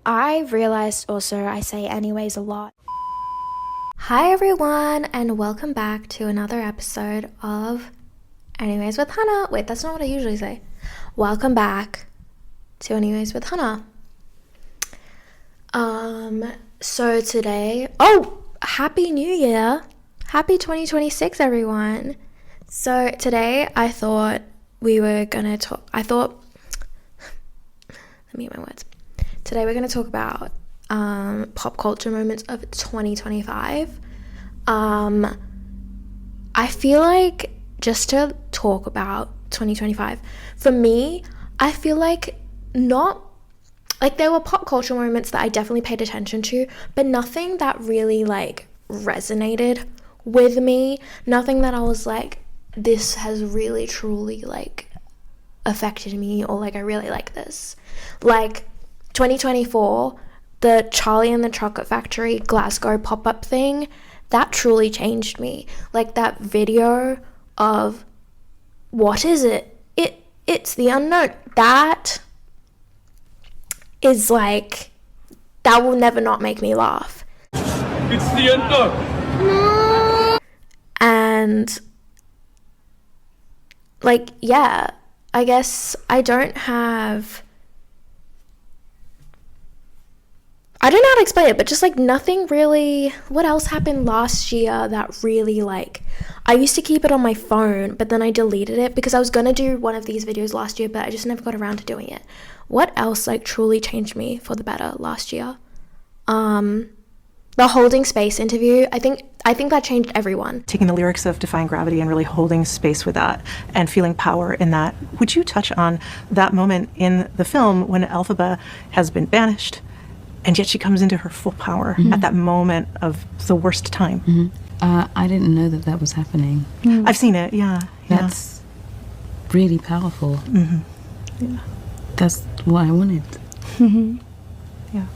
I realized also I say anyways a lot. Hi everyone, and welcome back to another episode of Anyways with Hannah. Wait, that's not what I usually say. Welcome back to Anyways with Hannah. So today, Happy New Year. Happy 2026, everyone. So today I thought we were gonna talk, let me get my words. Today we're gonna talk about pop culture moments of 2025. I feel like just to talk about 2025, for me, I feel like there were pop culture moments that I definitely paid attention to, but nothing that really like resonated with me, nothing that I was like, this has really truly like affected me, or like I really like this. Like 2024, the Charlie and the Chocolate Factory Glasgow pop-up thing, that truly changed me. Like that video of, what is it? It's the unknown. That is like, that will never not make me laugh. It's the unknown. And like, yeah, I guess I don't know how to explain it, but just like nothing really. What else happened last year that really like, I used to keep it on my phone, but then I deleted it because I was gonna do one of these videos last year, but I just never got around to doing it. What else like truly changed me for the better last year? The Holding Space interview, I think that changed everyone. Taking the lyrics of Defying Gravity and really holding space with that and feeling power in that. Would you touch on that moment in the film when Elphaba has been banished and yet she comes into her full power at that moment of the worst time? I didn't know that was happening. I've seen it, yeah. That's really powerful. Yeah. That's what I wanted. Yeah.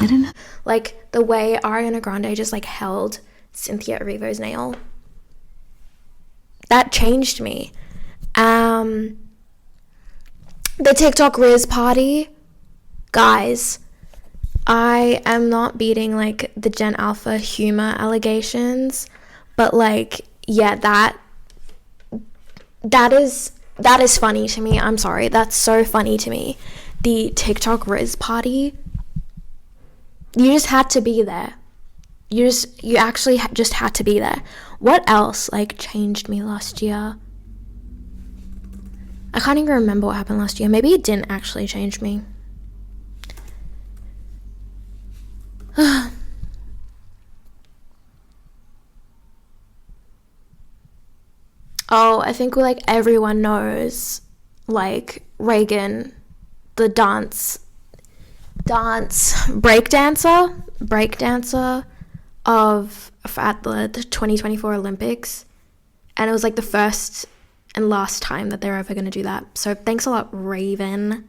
I don't know. Like the way Ariana Grande just like held Cynthia Erivo's nail, that changed me. The TikTok Riz party, guys, I am not beating like the Gen Alpha humor allegations, but like, yeah, that is funny to me. I'm sorry, that's so funny to me. The TikTok Riz party, you just had to be there. You actually just had to be there. What else like changed me last year? I can't even remember what happened last year. Maybe it didn't actually change me. I think like everyone knows like Reagan, the breakdancer at the 2024 Olympics, and it was like the first and last time that they're ever going to do that. So thanks a lot, Reagan.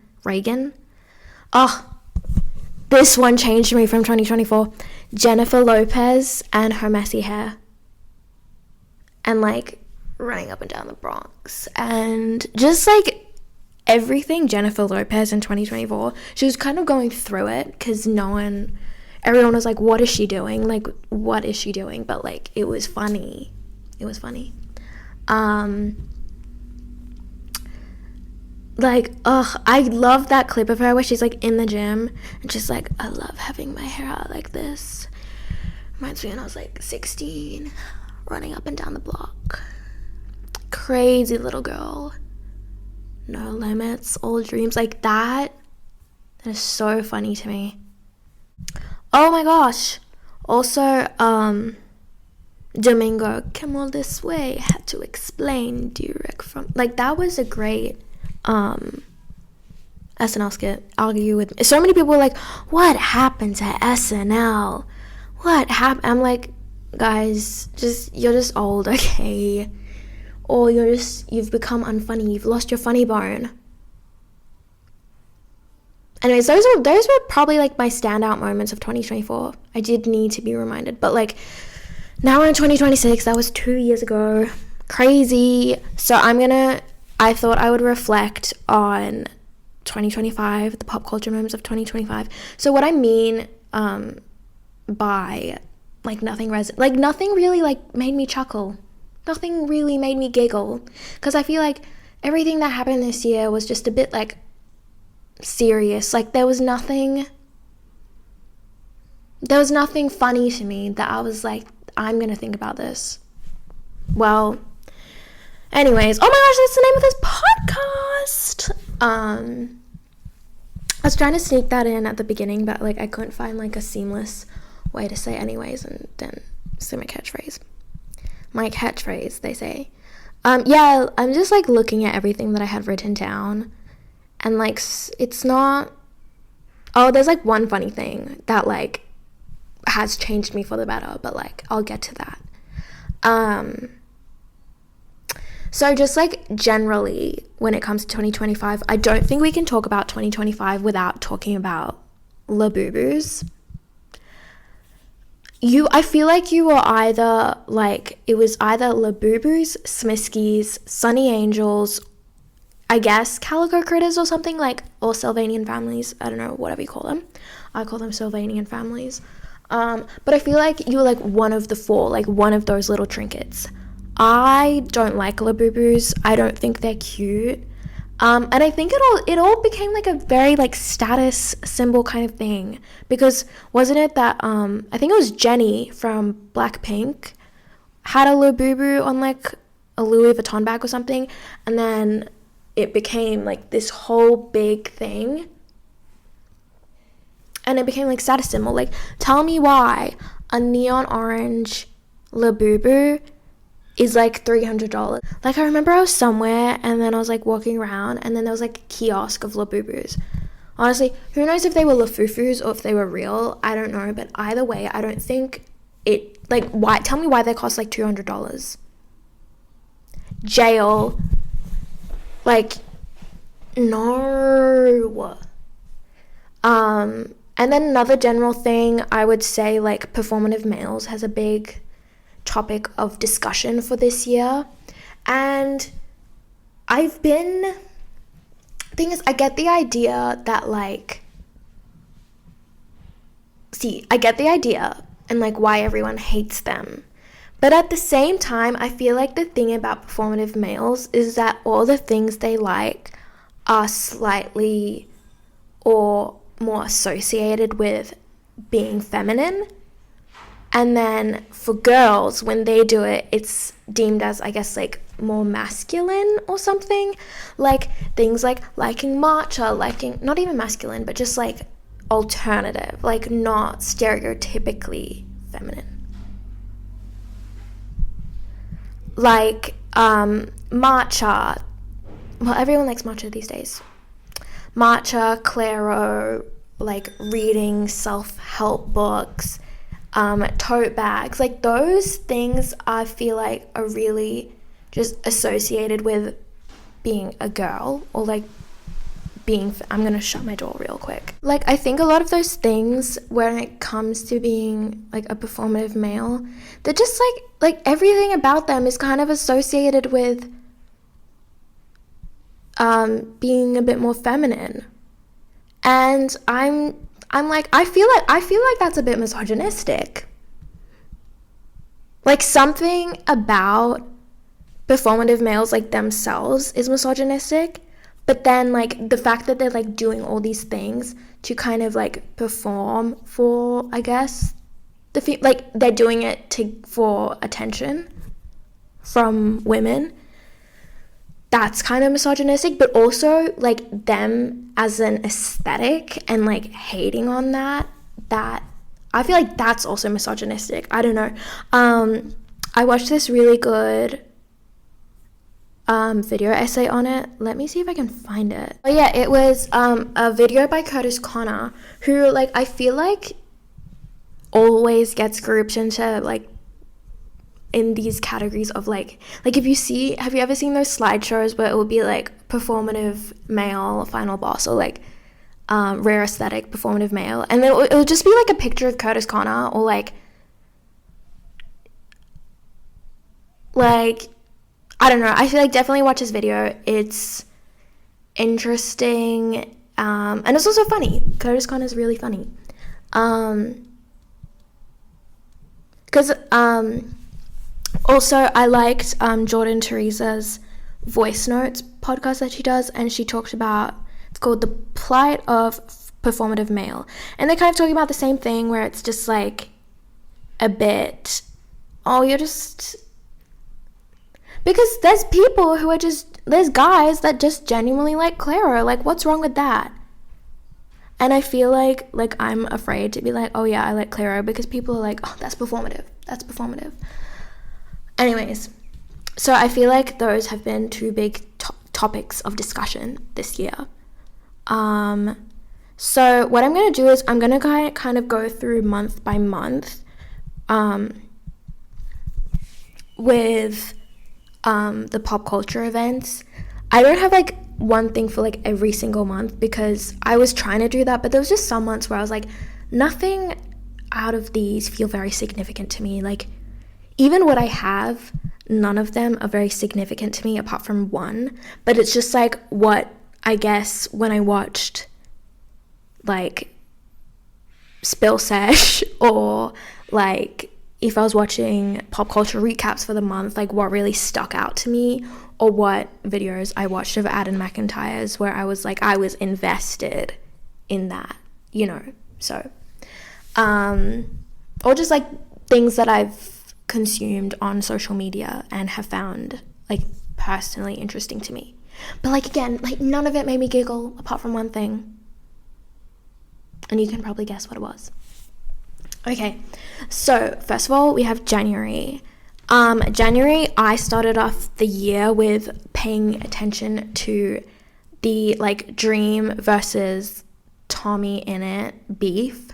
This one changed me from 2024. Jennifer Lopez and her messy hair, and like running up and down the Bronx, and just like everything Jennifer Lopez in 2024. She was kind of going through it because everyone was like, what is she doing? Like, what is she doing? But like, it was funny. I love that clip of her where she's like in the gym and she's like, I love having my hair out like this. Reminds me when I was like 16, running up and down the block. Crazy little girl. No limits, all dreams. Like that is so funny to me. Oh my gosh. Also, Domingo, come all this way, had to explain direct from, like that was a great SNL skit. Argue with me. So many people were like, what happened to SNL? What happened? I'm like, guys, you're just old, okay? Or you've become unfunny, you've lost your funny bone. Anyways, those were probably like my standout moments of 2024. I did need to be reminded, but like now we're in 2026. That was 2 years ago. Crazy. So I thought I would reflect on 2025, the pop culture moments of 2025. So what I mean by like nothing really like made me chuckle. Nothing really made me giggle, because I feel like everything that happened this year was just a bit like serious. Like there was nothing funny to me that I was like, I'm gonna think about this. Well, anyways, oh my gosh, that's the name of this podcast. I was trying to sneak that in at the beginning, but like I couldn't find like a seamless way to say anyways, and then say my catchphrase, they say. Yeah, I'm just like looking at everything that I had written down, and like it's not, oh, there's like one funny thing that like has changed me for the better, but like I'll get to that. So just like generally when it comes to 2025, I don't think we can talk about 2025 without talking about Labubus. I feel like you were either like, it was either Labubus, Smiskies, Sunny Angels, I guess Calico Critters or something, like, or Sylvanian Families. I don't know, whatever you call them. I call them Sylvanian Families. But I feel like you were like one of the four, like one of those little trinkets. I don't like Labubus. I don't think they're cute. And I think it all became like a very like status symbol kind of thing, because wasn't it that I think it was Jennie from Blackpink had a Labubu on like a Louis Vuitton bag or something, and then it became like this whole big thing, and it became like status symbol. Like, tell me why a neon orange Labubu is like $300. Like, I remember I was somewhere and then I was like walking around and then there was like a kiosk of Labubus. Honestly, who knows if they were Lafufus or if they were real? I don't know, but either way, I don't think it, like, why, tell me why they cost like $200. Jail. Like, no. And then another general thing, I would say like performative males has a big topic of discussion for this year. And I get the idea that like, I get the idea and like why everyone hates them. But at the same time, I feel like the thing about performative males is that all the things they like are slightly or more associated with being feminine. And then for girls, when they do it, it's deemed as, I guess, like more masculine or something. Like things like liking matcha, liking, not even masculine, but just like alternative, like not stereotypically feminine. Like matcha. Well, everyone likes matcha these days. Matcha, Claro, like reading self-help books, tote bags, like those things I feel like are really just associated with being a girl, or like being, I'm gonna shut my door real quick. Like, I think a lot of those things when it comes to being like a performative male, they're just like everything about them is kind of associated with being a bit more feminine. And I'm like, I feel like that's a bit misogynistic. Like, something about performative males like themselves is misogynistic, but then like the fact that they're like doing all these things to kind of like perform for, I guess, like they're doing it for attention from women, that's kind of misogynistic. But also like them as an aesthetic and like hating on that I feel like that's also misogynistic. I don't know. I watched this really good video essay on it. Let me see if I can find it. Oh yeah, it was a video by Curtis Connor, who like I feel like always gets grouped into like in these categories of like have you ever seen those slideshows where it will be like performative male final boss, or like rare aesthetic performative male, and then it would just be like a picture of Curtis Connor, or like I don't know. I feel like definitely watch this video. It's interesting And it's also funny. Curtis Connor's really funny. Because also I liked Jordan Teresa's voice notes podcast that she does, and she talked about, it's called The Plight of Performative Male, and they're kind of talking about the same thing, where it's just like a bit, because there's people who are there's guys that just genuinely like Clairo. Like, what's wrong with that? And I feel like I'm afraid to be like, oh yeah, I like Clairo, because people are like, oh, that's performative. Anyways, so I feel like those have been two big topics of discussion this year. So what I'm going to do is I'm going to kind of go through month by month with the pop culture events. I don't have like one thing for like every single month, because I was trying to do that, but there was just some months where I was like, nothing out of these feel very significant to me. Like, even what I have, none of them are very significant to me apart from one, but it's just like what I guess when I watched like Spill Sesh, or like if I was watching pop culture recaps for the month, like what really stuck out to me, or what videos I watched of Adam McIntyre's where I was invested in that, so or just like things that I've consumed on social media and have found like personally interesting to me. But like, again, like none of it made me giggle apart from one thing, and you can probably guess what it was. Okay, so first of all, we have January. January, I started off the year with paying attention to the like Dream versus Tommy Innit beef.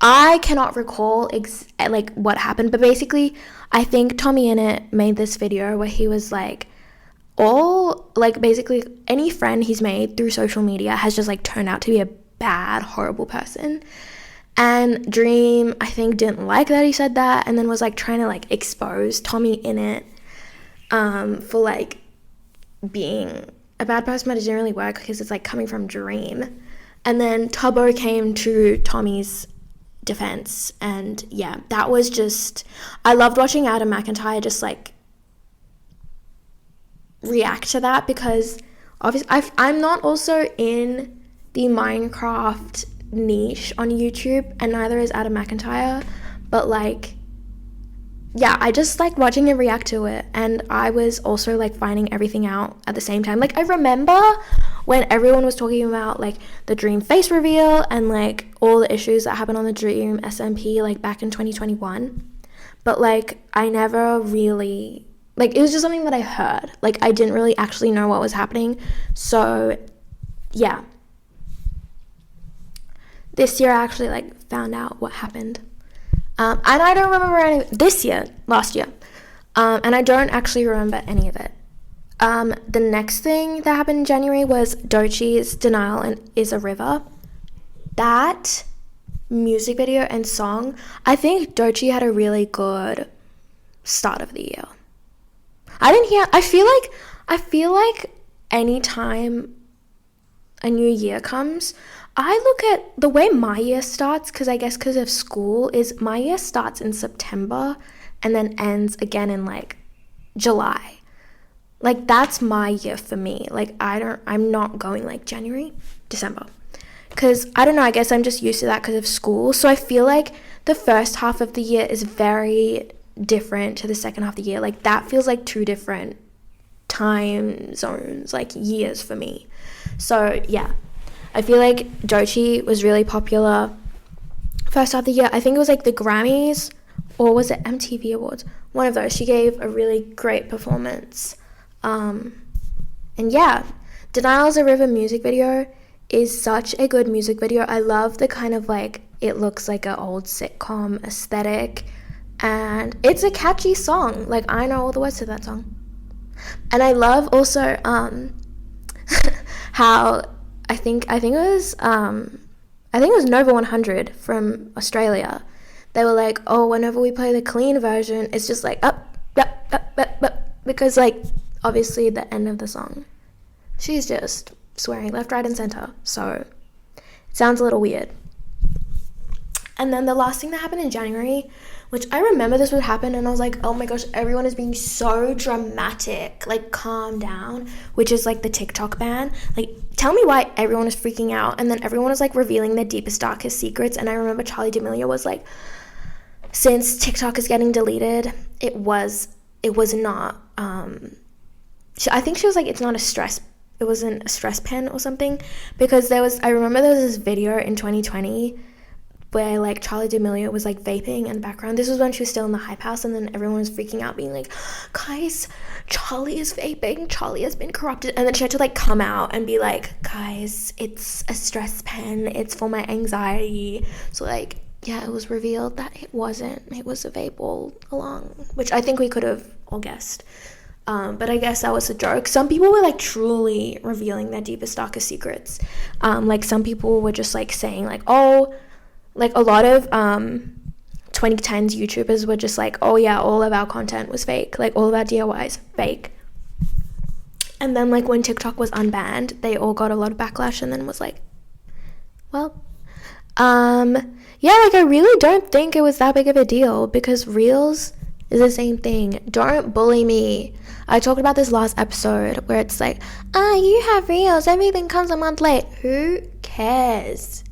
I cannot recall like what happened, but basically I think Tommy Innit made this video where he was like, basically any friend he's made through social media has just like turned out to be a bad, horrible person. And Dream, I think, didn't like that he said that, and then was like trying to like expose Tommy Innit for like being a bad person, but it didn't really work because it's like coming from Dream. And then Tubbo came to Tommy's defense, and yeah, that was just, I loved watching Adam McIntyre just like react to that, because obviously I'm not also in the Minecraft niche on YouTube, and neither is Adam McIntyre, but like, yeah, I just like watching him react to it, and I was also like finding everything out at the same time. Like, I remember when everyone was talking about like the Dream face reveal and like all the issues that happened on the Dream SMP like back in 2021, but like I never really, like, it was just something that I heard. Like, I didn't really actually know what was happening. So yeah, this year I actually like found out what happened. And I don't remember last year. And I don't actually remember any of it. The next thing that happened in January was Doechie's Denial and Is a River. That music video and song, I think Doechie had a really good start of the year. I feel like anytime a new year comes, I look at the way my year starts, because I guess because of school, is my year starts in September and then ends again in like July. Like, that's my year for me. Like, I'm not going like January, December, because I don't know, I guess I'm just used to that because of school. So I feel like the first half of the year is very different to the second half of the year. Like, that feels like two different time zones, like years for me. So yeah, I feel like Doechii was really popular first half of the year. I think it was like the Grammys, or was it MTV Awards? One of those. She gave a really great performance. And yeah, Denial Is a River music video is such a good music video. I love the kind of like, it looks like an old sitcom aesthetic, and it's a catchy song. Like, I know all the words to that song. And I love also how I think it was Nova 100 from Australia. They were like, oh, whenever we play the clean version, it's just like up, because like obviously the end of the song, she's just swearing left, right, and center. So it sounds a little weird. And then the last thing that happened in January, which I remember this would happen, and I was like, oh my gosh, everyone is being so dramatic. Like, calm down, which is like the TikTok ban. Like, tell me why everyone is freaking out. And then everyone was like revealing their deepest, darkest secrets. And I remember Charli D'Amelio was like, since TikTok is getting deleted, it was not, I think she was like, it wasn't a stress pen or something, because I remember there was this video in 2020 where like Charli D'Amelio was like vaping in the background. This was when she was still in the Hype House, and then everyone was freaking out, being like, guys, Charli is vaping, Charli has been corrupted. And then she had to like come out and be like, guys, it's a stress pen, it's for my anxiety. So like, yeah, it was revealed that it wasn't. It was a vape all along, which I think we could have all guessed. But I guess that was a joke. Some people were like truly revealing their deepest, darkest secrets. Like some people were just like saying like, oh, like a lot of 2010s YouTubers were just like, oh yeah, all of our content was fake. Like all of our DIYs, fake. And then like when TikTok was unbanned, they all got a lot of backlash, and then was like, well, yeah, like I really don't think it was that big of a deal, because Reels is the same thing. Don't bully me. I talked about this last episode where it's like, you have Reels, everything comes a month late. Who cares?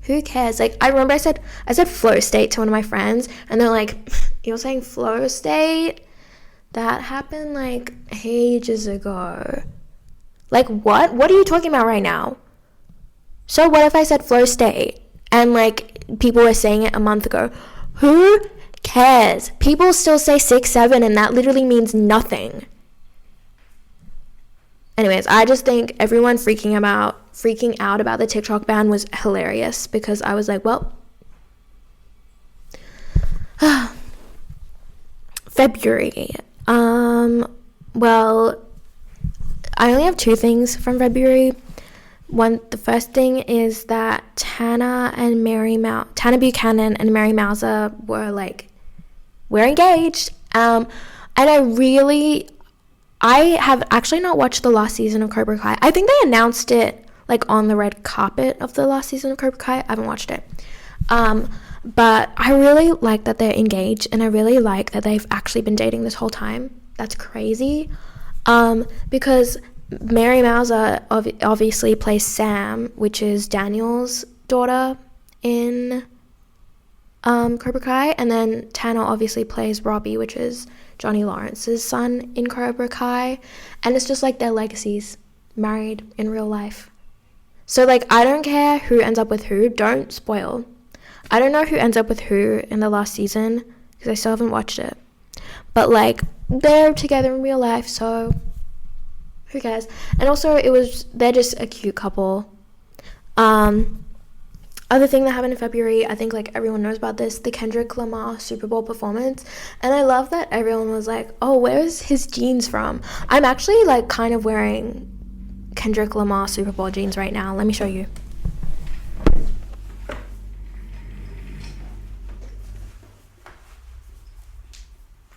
Who cares? Like, I remember I said flow state to one of my friends, and they're like, you're saying flow state? That happened like ages ago. Like, what? What are you talking about right now? So what if I said flow state and like people were saying it a month ago? Who cares? People still say 6, 7, and that literally means nothing. Anyways, I just think everyone freaking out about the TikTok ban was hilarious, because I was like, well, February. Well, I only have 2 things from February. The first thing is that Tana Buchanan and Mary Mauser we're engaged. And I have actually not watched the last season of Cobra Kai. I think they announced it like on the red carpet of the last season of Cobra Kai. I haven't watched it. But I really like that they're engaged, and I really like that they've actually been dating this whole time. That's crazy. Because Mary Mauser obviously plays Sam, which is Daniel's daughter in Cobra Kai, and then Tana obviously plays Robbie, which is Johnny Lawrence's son in Cobra Kai, and it's just like their legacies married in real life. So like, I don't care who ends up with who. Don't spoil. I don't know who ends up with who in the last season, because I still haven't watched it, but like, they're together in real life, so who cares? And also, they're just a cute couple. Other thing that happened in February, I think like everyone knows about this, the Kendrick Lamar Super Bowl performance. And I love that everyone was like, oh, where's his jeans from? I'm actually like kind of wearing Kendrick Lamar Super Bowl jeans right now. Let me show you.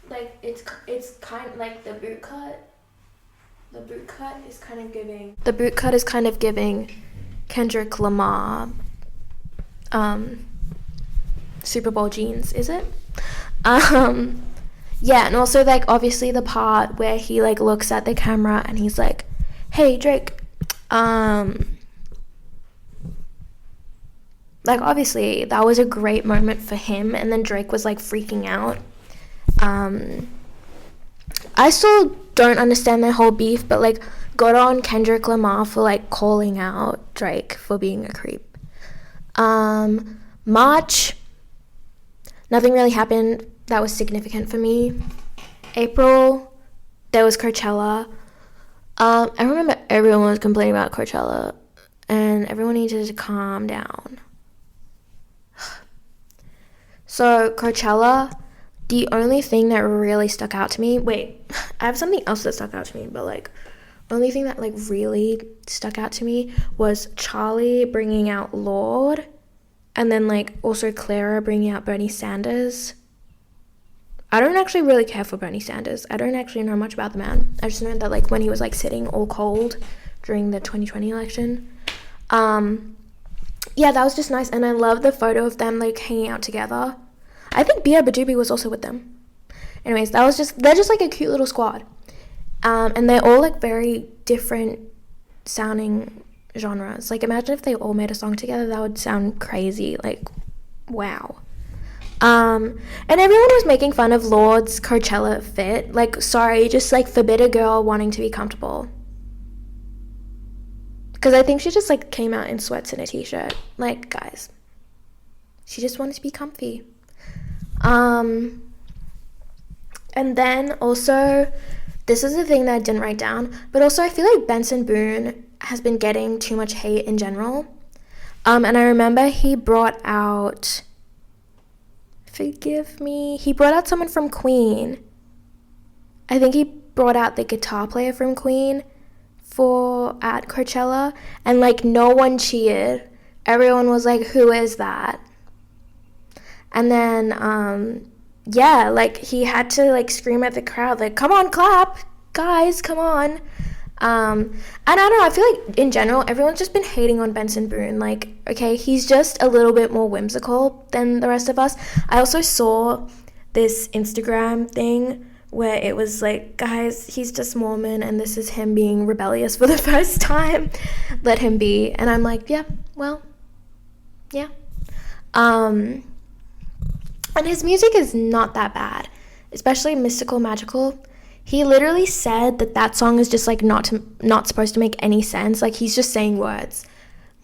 Like, it's kind of like the boot cut. The boot cut is kind of giving Kendrick Lamar Super Bowl jeans, is it? Yeah, and also like obviously the part where he like looks at the camera and he's like, hey Drake, like obviously that was a great moment for him, and then Drake was like freaking out. I still don't understand their whole beef, but like, good on Kendrick Lamar for like calling out Drake for being a creep. March, nothing really happened that was significant for me. April, there was Coachella. I remember everyone was complaining about Coachella, and everyone needed to calm down. So Coachella, the only thing that really stuck out to me, I have something else that stuck out to me, but like, only thing that like really stuck out to me was Charlie bringing out Lorde, and then like also Clara bringing out Bernie Sanders. I don't actually really care for Bernie Sanders. I don't actually know much about the man. I just know that like when he was like sitting all cold during the 2020 election. Yeah, that was just nice, and I love the photo of them like hanging out together. I think Bia Badubi was also with them. Anyways, they're just like a cute little squad. And they're all like very different sounding genres. Like, imagine if they all made a song together, that would sound crazy. Like, wow. And everyone was making fun of Lord's Coachella fit. Like, sorry, just like forbid a girl wanting to be comfortable. Because I think she just like came out in sweats and a t-shirt. Like, guys, she just wanted to be comfy. And then also, this is the thing that I didn't write down, but also I feel like Benson Boone has been getting too much hate in general. And I remember he brought out, he brought out someone from Queen. I think he brought out the guitar player from Queen at Coachella, and like no one cheered. Everyone was like, who is that? And then yeah, like he had to like scream at the crowd like, come on, clap, guys, come on. And I don't know, I feel like in general everyone's just been hating on Benson Boone. Like, okay, he's just a little bit more whimsical than the rest of us. I also saw this Instagram thing where it was like, guys, he's just Mormon and this is him being rebellious for the first time. Let him be. And I'm like, yeah, well, yeah. And his music is not that bad, especially Mystical Magical. He literally said that song is just like not supposed to make any sense. Like, he's just saying words.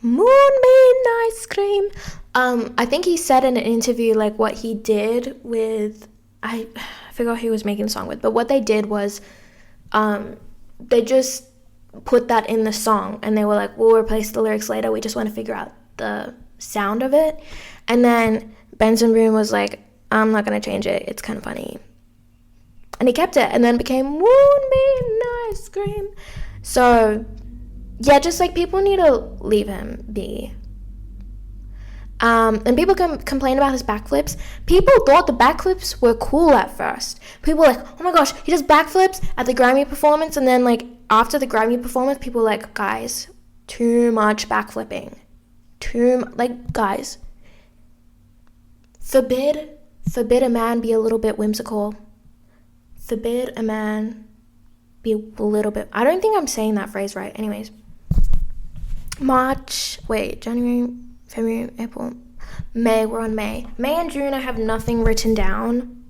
Moonbeam ice cream. I think he said in an interview like what he did with, I forgot who he was making the song with, but what they did was they just put that in the song and they were like, we'll replace the lyrics later, we just want to figure out the sound of it. And then Benson Boone was like, I'm not going to change it, it's kind of funny. And he kept it, and then it became Moonbeam ice cream. So yeah, just like people need to leave him be. And people complain about his backflips. People thought the backflips were cool at first. People were like, oh my gosh, he does backflips at the Grammy performance. And then like after the Grammy performance, people were like, guys, too much backflipping. Guys, forbid a man be a little bit whimsical. Forbid a man be a little bit, I don't think I'm saying that phrase right. Anyways, January, February, April, May, we're on May. May and June, I have nothing written down.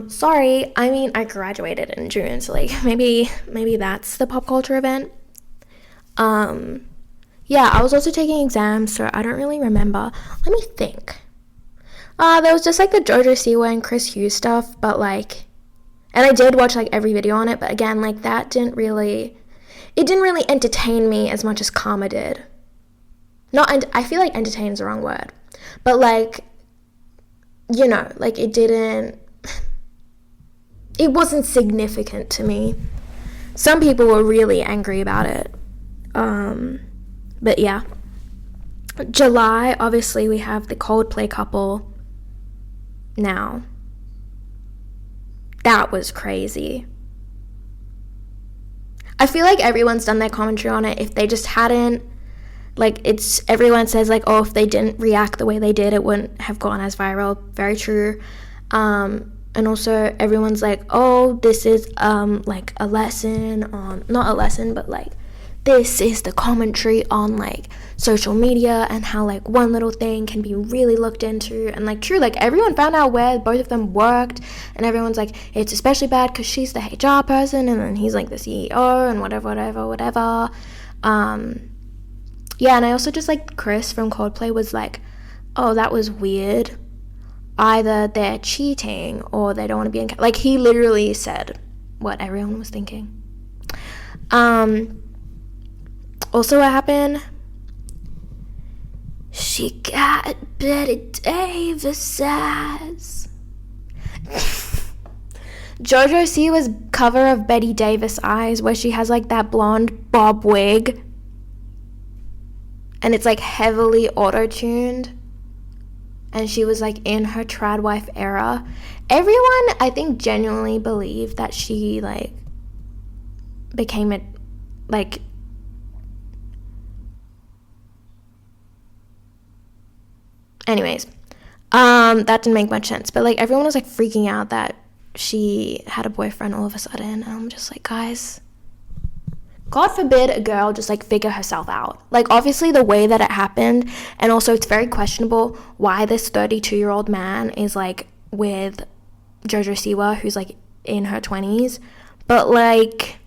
Sorry, I mean, I graduated in June, so like, maybe that's the pop culture event. Yeah, I was also taking exams, so I don't really remember. Let me think. There was just like the Jojo Siwa and Chris Hughes stuff, but like, and I did watch like every video on it, but again, like that didn't really entertain me as much as Karma did. I feel like entertain is the wrong word, but like, you know, like it wasn't significant to me. Some people were really angry about it. But yeah. July, obviously we have the Coldplay couple now. That was crazy. I feel like everyone's done their commentary on it. If they just hadn't, like, everyone says like, oh, if they didn't react the way they did, it wouldn't have gone as viral. Very true. And also everyone's like, oh, this is like a lesson on, not a lesson, but like, this is the commentary on like social media and how like one little thing can be really looked into. And like, true, like everyone found out where both of them worked, and everyone's like, it's especially bad because she's the HR person and then he's like the CEO and whatever. Yeah, and I also just like Chris from Coldplay was like, oh, that was weird. Either they're cheating or they don't want to be in... Like, he literally said what everyone was thinking. Also, what happened? She got Betty Davis eyes. Jojo Siwa's cover of Betty Davis Eyes, where she has like that blonde bob wig, and it's like heavily auto-tuned, and she was like in her trad wife era. Everyone, I think, genuinely believed that she like became it, like Anyways, that didn't make much sense. But like everyone was like freaking out that she had a boyfriend all of a sudden, and I'm just like, guys, God forbid a girl just like figure herself out. Like obviously the way that it happened, and also it's very questionable why this 32-year-old man is like with Jojo Siwa, who's like in her 20s. But like,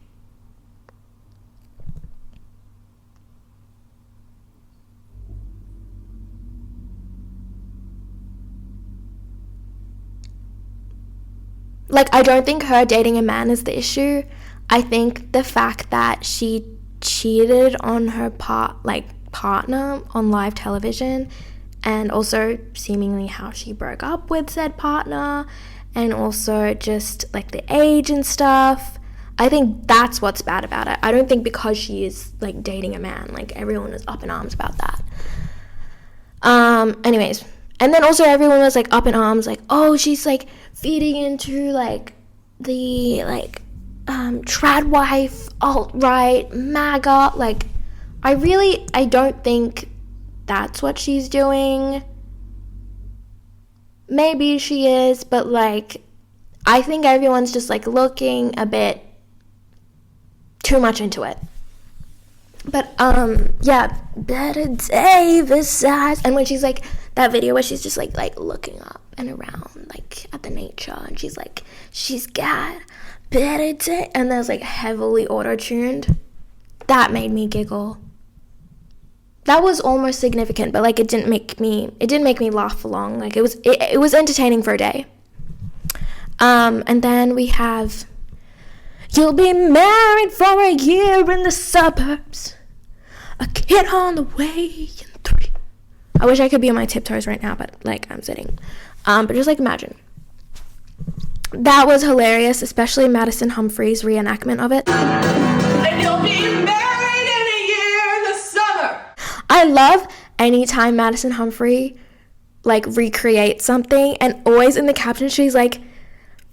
I don't think her dating a man is the issue. I think the fact that she cheated on her partner on live television, and also seemingly how she broke up with said partner, and also just like the age and stuff. I think that's what's bad about it. I don't think because she is like dating a man, like everyone is up in arms about that. Anyways, and then also everyone was like up in arms, like, oh, she's like feeding into like the like trad wife, alt-right, MAGA. Like I don't think that's what she's doing. Maybe she is, but like I think everyone's just like looking a bit too much into it. But yeah, Bette Davis eyes. And when she's like that video where she's just like looking up and around like at the nature, and she's got Bette Davis, and there's like heavily auto-tuned. That made me giggle. That was almost significant, but like it didn't make me laugh for long. Like it was entertaining for a day. And then we have you'll be married for a year in the suburbs, a kid on the way in 3. I wish I could be on my tiptoes right now, but like I'm sitting. But just like imagine. That was hilarious, especially Madison Humphrey's reenactment of it. And you'll be married in a year in the summer. I love anytime Madison Humphrey like recreates something, and always in the caption she's like,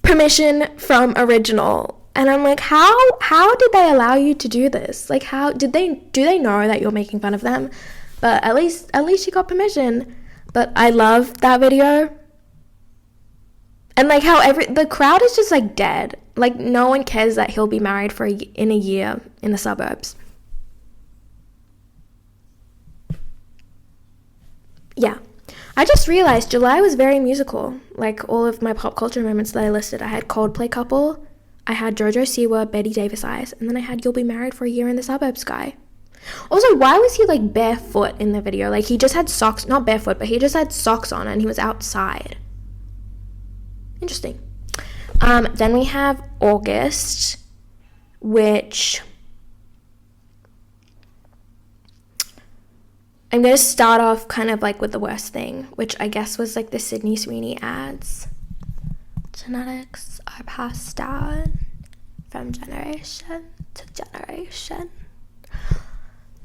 permission from original. And I'm like, how did they allow you to do this? Like, how do they know that you're making fun of them? But at least she got permission. But I love that video. And like how the crowd is just like dead. Like no one cares that he'll be married in a year in the suburbs. Yeah. I just realized July was very musical. Like all of my pop culture moments that I listed, I had Coldplay couple, I had Jojo Siwa, Bette Davis eyes, and then I had You'll Be Married for a Year in the Suburbs guy. Also, why was he like barefoot in the video? Like he just had socks, not barefoot, but he just had socks on and he was outside. Interesting. Then we have August, which I'm going to start off kind of like with the worst thing, which I guess was like the Sydney Sweeney ads. Genetics are passed down from generation to generation.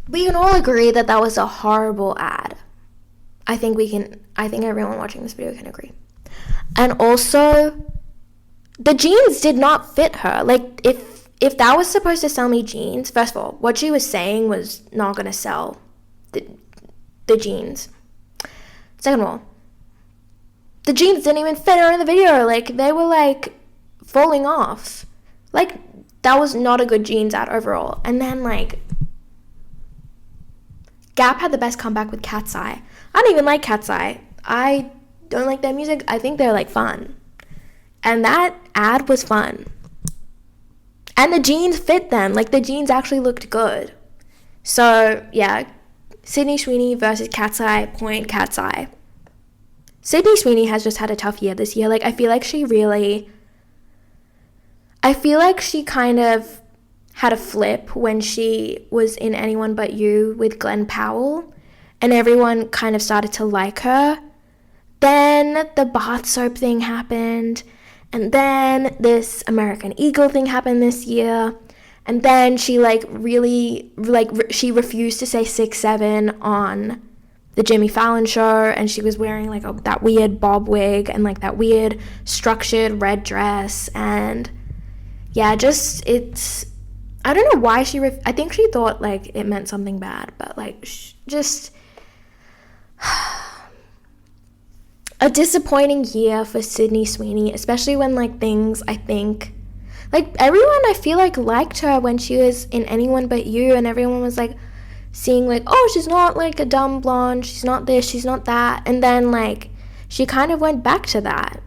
We can all agree that that was a horrible ad. I think everyone watching this video can agree. And also, the jeans did not fit her. Like, if that was supposed to sell me jeans, first of all, what she was saying was not going to sell the jeans. Second of all, the jeans didn't even fit her in the video. Like, they were, like, falling off. Like, that was not a good jeans ad overall. And then, like, Gap had the best comeback with Cat's Eye. I don't even like Cat's Eye. I don't like their music. I think they're, like, fun. And that ad was fun. And the jeans fit them. Like, the jeans actually looked good. So, yeah, Sydney Sweeney versus Cat's Eye, point Cat's Eye. Sydney Sweeney has just had a tough year this year. Like, I feel like she kind of had a flip when she was in Anyone But You with Glenn Powell, and everyone kind of started to like her. Then the bath soap thing happened, and then this American Eagle thing happened this year, and then she she refused to say 6'7" on the Jimmy Fallon show, and she was wearing like that weird bob wig and like that weird structured red dress, and yeah, it's I don't know why I think she thought like it meant something bad, but like just a disappointing year for Sydney Sweeney, especially when like things, I think, like everyone I feel like liked her when she was in Anyone But You, and everyone was like seeing like, oh, she's not like a dumb blonde, she's not this, she's not that, and then like she kind of went back to that.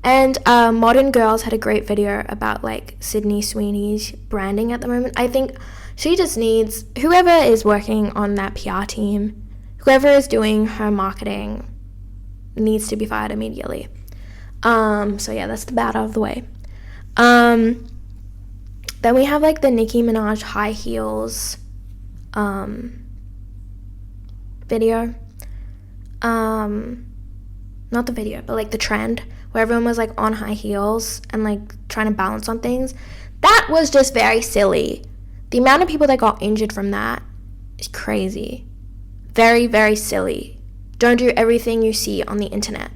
And Modern Girls had a great video about like Sydney Sweeney's branding at the moment. I think she just needs, whoever is working on that PR team, whoever is doing her marketing needs to be fired immediately. So yeah, that's the bad out of the way. Then we have like the Nicki Minaj high heels video. Not the video, but like the trend where everyone was like on high heels and like trying to balance on things. That was just very silly. The amount of people that got injured from that is crazy. Very, very silly. Don't do everything you see on the internet.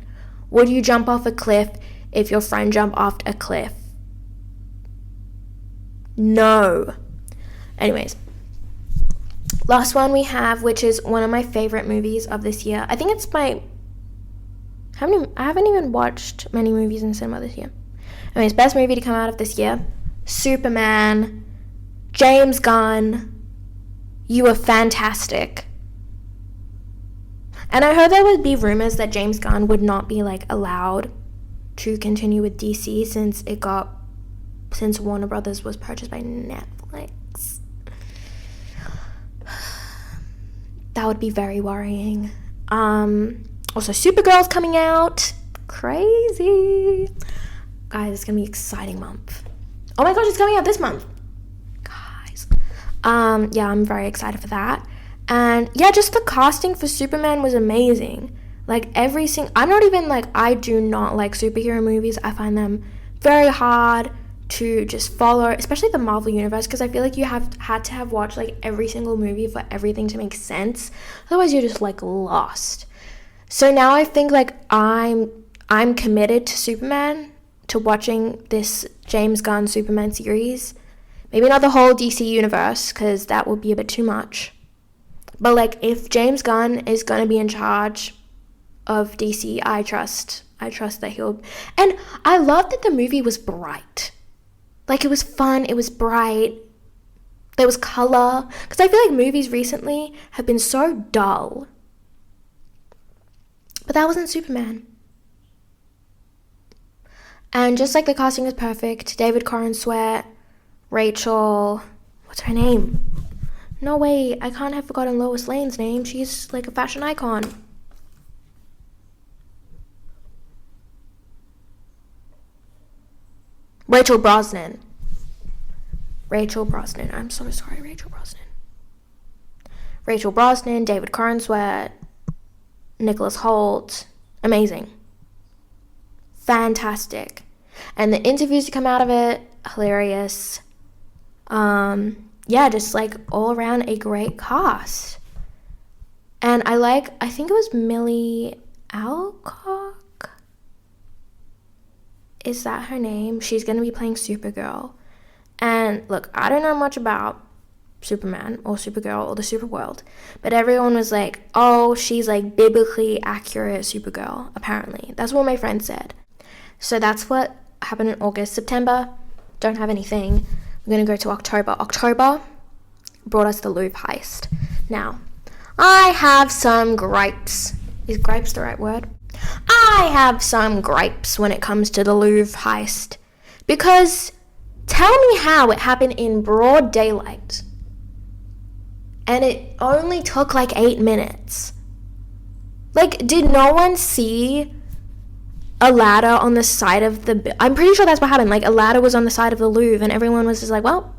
Would you jump off a cliff if your friend jumped off a cliff? No. Anyways, last one we have, which is one of my favorite movies of this year. I think it's I haven't even watched many movies in cinema this year. Anyways, best movie to come out of this year: Superman. James Gunn, you were fantastic. And I heard there would be rumors that James Gunn would not be like allowed to continue with DC since Warner Brothers was purchased by Netflix. That would be very worrying. Also, Supergirl's coming out. Crazy. Guys, it's gonna be an exciting month. Oh my gosh, it's coming out this month. Guys. Yeah, I'm very excited for that. And yeah, just the casting for Superman was amazing. Like I'm not even like, I do not like superhero movies. I find them very hard to just follow, especially the Marvel Universe, because I feel like you had to have watched like every single movie for everything to make sense. Otherwise, you're just like lost. So now I think like I'm committed to Superman, to watching this James Gunn Superman series. Maybe not the whole DC universe, because that would be a bit too much. But like if James Gunn is going to be in charge of DC, I trust that he'll. And I love that the movie was bright. Like it was fun, it was bright. There was color. Because I feel like movies recently have been so dull. But that wasn't Superman. And just like the casting was perfect, David Corenswet, Rachel, what's her name? No way, I can't have forgotten Lois Lane's name. She's like a fashion icon. Rachel Brosnan. I'm so sorry, Rachel Brosnan, David Corenswet, Nicholas Hoult. Amazing. Fantastic. And the interviews to come out of it, hilarious. Yeah, just like all around a great cast. And I think it was Millie Alcock. Is that her name? She's going to be playing Supergirl. And look, I don't know much about Superman or Supergirl or the Superworld, but everyone was like, oh, she's like biblically accurate Supergirl, apparently. That's what my friend said. So that's what happened in August. September, don't have anything. We're going to go to October. October brought us the Louvre heist. Now, I have some gripes. Is gripes the right word? I have some gripes when it comes to the Louvre heist. Because tell me how it happened in broad daylight. And it only took like 8 minutes. Like, did no one see a ladder on the side of the... I'm pretty sure that's what happened. Like, a ladder was on the side of the Louvre and everyone was just like, well...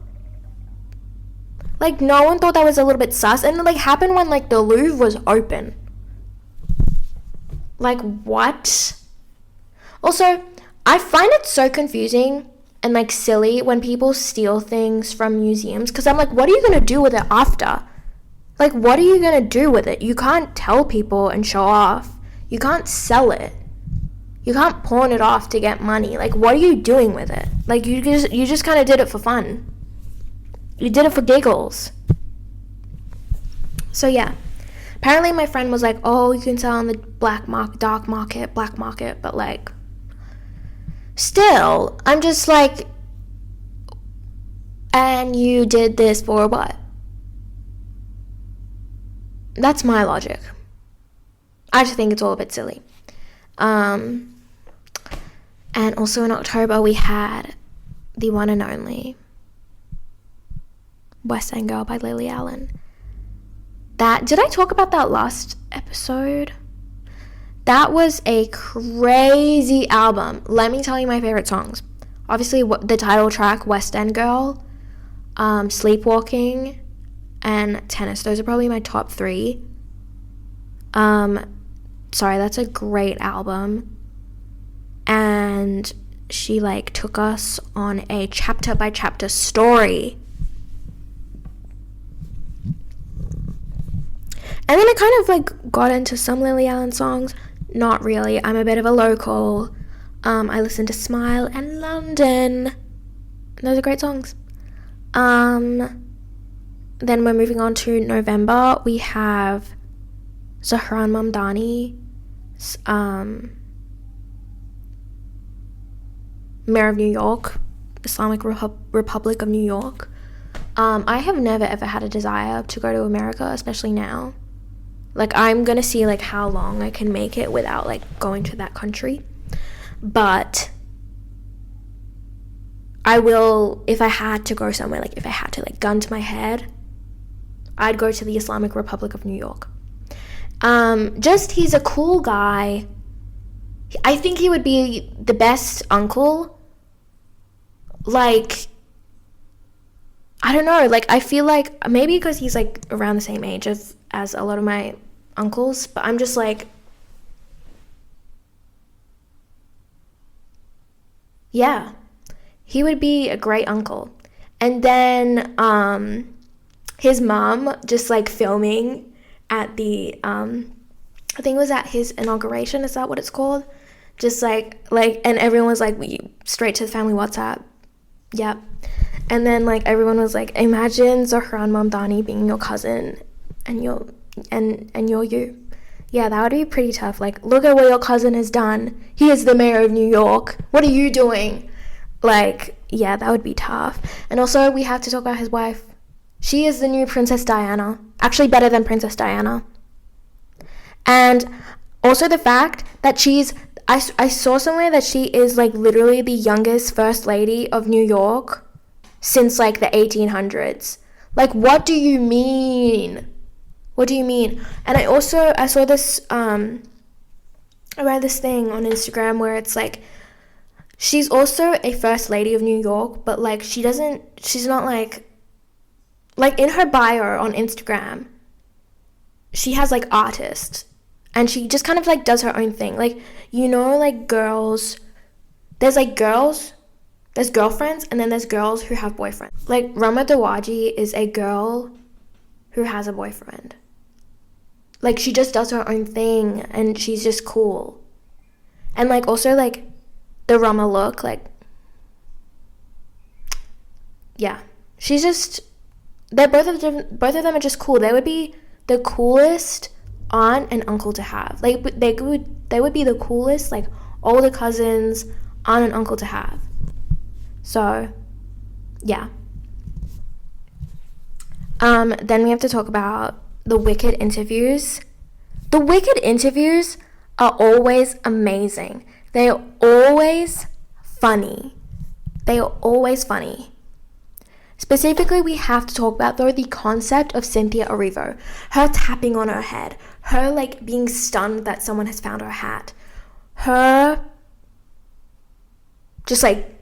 Like, no one thought that was a little bit sus. And it, like, happened when, like, the Louvre was open. Like, what? Also, I find it so confusing and, like, silly when people steal things from museums. Because I'm like, what are you going to do with it after? Like, what are you going to do with it? You can't tell people and show off. You can't sell it. You can't pawn it off to get money. Like, what are you doing with it? Like, you just kind of did it for fun. You did it for giggles. So, yeah. Apparently my friend was like, oh, you can sell on the black market, but like, still, I'm just like, and you did this for what? That's my logic. I just think it's all a bit silly. And also in October we had the one and only West End Girl by Lily Allen. Did I talk about that last episode? That was a crazy album. Let me tell you my favorite songs. Obviously the title track, West End Girl, Sleepwalking, and Tennis. Those are probably my top 3. Sorry, that's a great album. And she like took us on a chapter by chapter story. And then I kind of like got into some Lily Allen songs. Not really. I'm a bit of a local. I listen to Smile and London. Those are great songs. Then we're moving on to November. We have Zahran Mamdani's Mayor of New York, Islamic Republic of New York. I have never ever had a desire to go to America, especially now. Like, I'm gonna see like how long I can make it without like going to that country. But I will, if I had to go somewhere, like if I had to like gun to my head, I'd go to the Islamic Republic of New York. He's a cool guy. I think he would be the best uncle. Like, I don't know, like I feel like maybe because he's like around the same age as a lot of my uncles, but I'm just like, yeah, he would be a great uncle. And then his mom just like filming at the I think it was at his inauguration, is that what it's called? Just like and everyone was like, straight to the family WhatsApp. Yep. And then like everyone was like, imagine Zahran Mamdani being your cousin and you're you. Yeah, that would be pretty tough. Like, look at what your cousin has done. He is the mayor of New York. What are you doing? Like, yeah, that would be tough. And also we have to talk about his wife. She is the new Princess Diana. Actually better than Princess Diana. And also the fact that I saw somewhere that she is like literally the youngest first lady of New York since like the 1800s. Like, what do you mean? What do you mean? And I saw this, I read this thing on Instagram where it's like, she's also a first lady of New York, but like she's not like in her bio on Instagram, she has like artist, and she just kind of like does her own thing. Like, you know, like girls, there's girlfriends, and then there's girls who have boyfriends. Like Rama Dawaji is a girl who has a boyfriend. Like, she just does her own thing, and she's just cool. And like also like the Rama look, like, yeah, she's just, both of them are just cool. They would be the coolest aunt and uncle to have. Like, they would be the coolest like older cousins, aunt and uncle to have. So yeah. Then we have to talk about the Wicked interviews. The Wicked interviews are always amazing. They are always funny. Specifically, we have to talk about, though, the concept of Cynthia Erivo. Her tapping on her head. Her, like, being stunned that someone has found her hat. Her just, like,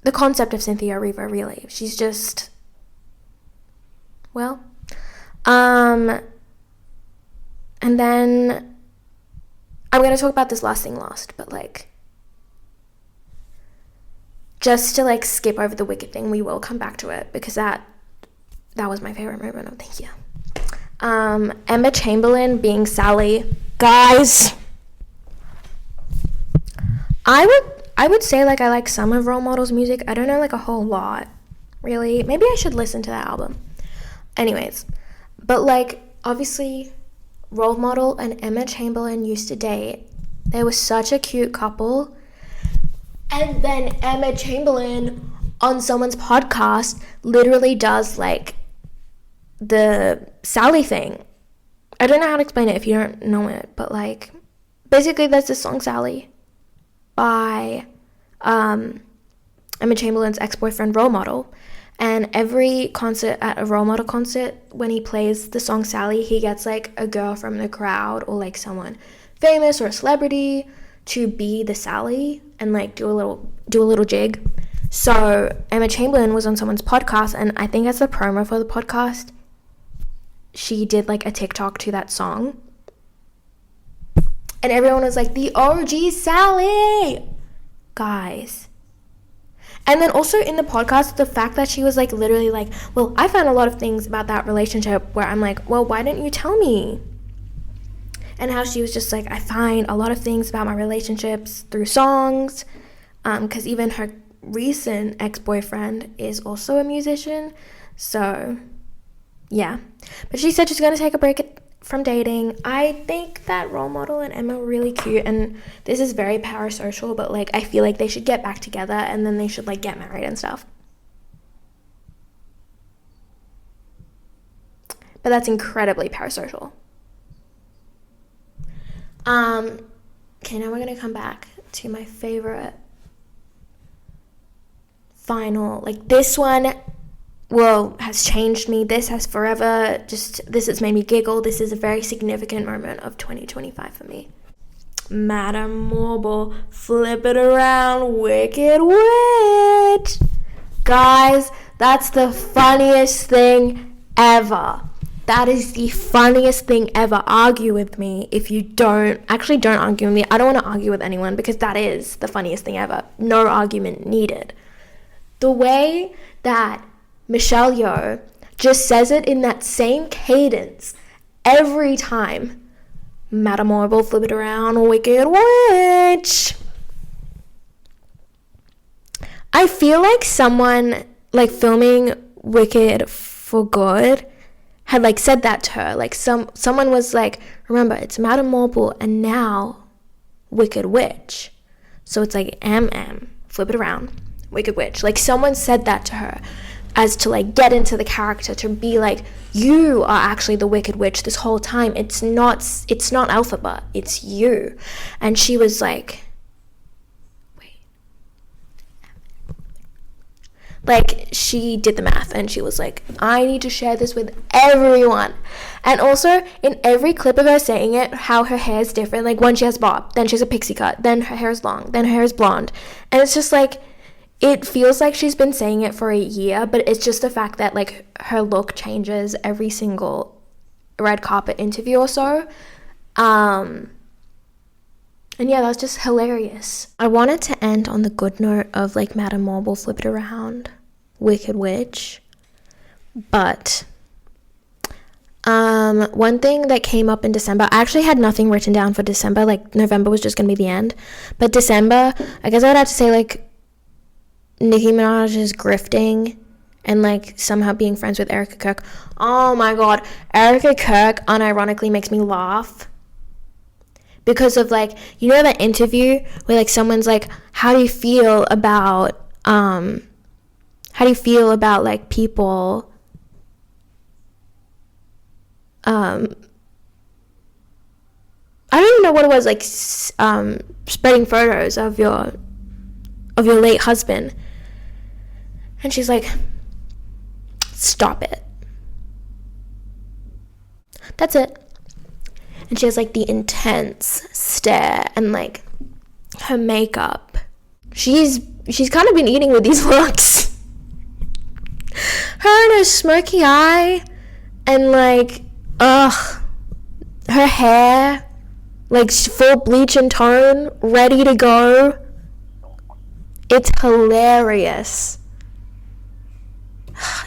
the concept of Cynthia Erivo, really. She's just, well, and then I'm going to talk about this last thing last, but like, just to like skip over the Wicked thing, we will come back to it because that was my favorite moment of the year. Emma Chamberlain being Sally. Guys, I would say like I like some of Role Model's music. I don't know like a whole lot, really. Maybe I should listen to that album. Anyways, but like obviously Role Model and Emma Chamberlain used to date. They were such a cute couple. And then Emma Chamberlain on someone's podcast literally does like the Sally thing. I don't know how to explain it if you don't know it, but like basically there's this song Sally by Emma Chamberlain's ex-boyfriend Role Model, and every concert at a Role Model concert, when he plays the song Sally, he gets like a girl from the crowd or like someone famous or a celebrity to be the Sally and like do a little jig. So Emma Chamberlain was on someone's podcast, and I think as a promo for the podcast, she did like a TikTok to that song, and everyone was like, the OG Sally, guys. And then also in the podcast, the fact that she was like literally like, well, I found a lot of things about that relationship where I'm like, well, why didn't you tell me? And how she was just like, I find a lot of things about my relationships through songs, because even her recent ex-boyfriend is also a musician. So yeah, but she said she's gonna take a break from dating. I think that Role Model and Emma were really cute, and this is very parasocial, but like I feel like they should get back together and then they should like get married and stuff. But that's incredibly parasocial. Okay, now we're gonna come back to my favorite final, like this one has changed me. This has forever, this has made me giggle. This is a very significant moment of 2025 for me. Madame Marble, flip it around, Wicked Witch. Guys, that's the funniest thing ever. That is the funniest thing ever. Argue with me if you don't. Actually, don't argue with me. I don't want to argue with anyone because that is the funniest thing ever. No argument needed. The way that Michelle Yeoh just says it in that same cadence every time. Madame Marble, flip it around, Wicked Witch. I feel like someone like filming Wicked for Good had like said that to her. Like someone was like, remember, it's Madame Marble and now Wicked Witch. So it's like flip it around, Wicked Witch. Like someone said that to her as to like get into the character, to be like, you are actually the Wicked Witch this whole time. It's not Elphaba, it's you. And she was like, like she did the math and she was like, I need to share this with everyone. And also in every clip of her saying it, how her hair is different. Like one she has bob, then she has a pixie cut, then her hair is long, then her hair is blonde. And it's just like, it feels like she's been saying it for a year, but it's just the fact that like her look changes every single red carpet interview or so. And yeah, that's just hilarious. I wanted to end on the good note of like Madame Marble, flip it around, Wicked Witch. But one thing that came up in December, I actually had nothing written down for December. Like November was just gonna be the end, but December, I guess I would have to say like Nicki Minaj is grifting and like somehow being friends with Erica Kirk. Oh my god, Erica Kirk unironically makes me laugh because of like, you know that interview where like someone's like, how do you feel about like people I don't even know what it was, like spreading photos of your late husband. And she's like, stop it. That's it. And she has like the intense stare and like her makeup. She's kind of been eating with these looks. Her and her smoky eye and like, her hair, like full bleach and tone, ready to go. It's hilarious.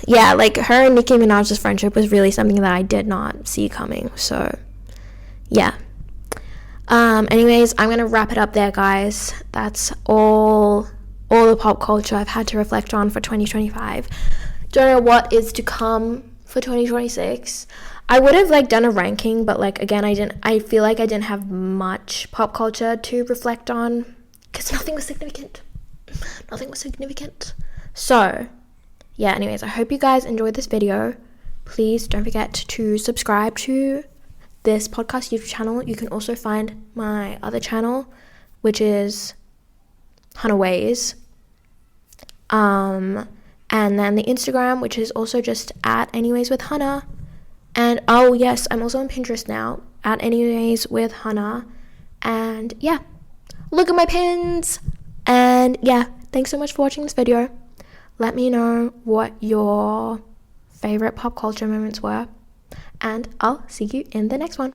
Yeah, like her and Nicki Minaj's friendship was really something that I did not see coming. So, yeah. Anyways, I'm gonna wrap it up there, guys. That's all the pop culture I've had to reflect on for 2025. Don't know what is to come for 2026. I would have like done a ranking, but like again, I feel like I didn't have much pop culture to reflect on because nothing was significant. So yeah, anyways, I hope you guys enjoyed this video. Please don't forget to subscribe to this podcast YouTube channel. You can also find my other channel, which is Hannah Ways. And then the Instagram, which is also just at Anyways with Hannah. And oh yes, I'm also on Pinterest now, at Anyways with Hannah. And yeah, look at my pins. And yeah, thanks so much for watching this video. Let me know what your favorite pop culture moments were, and I'll see you in the next one.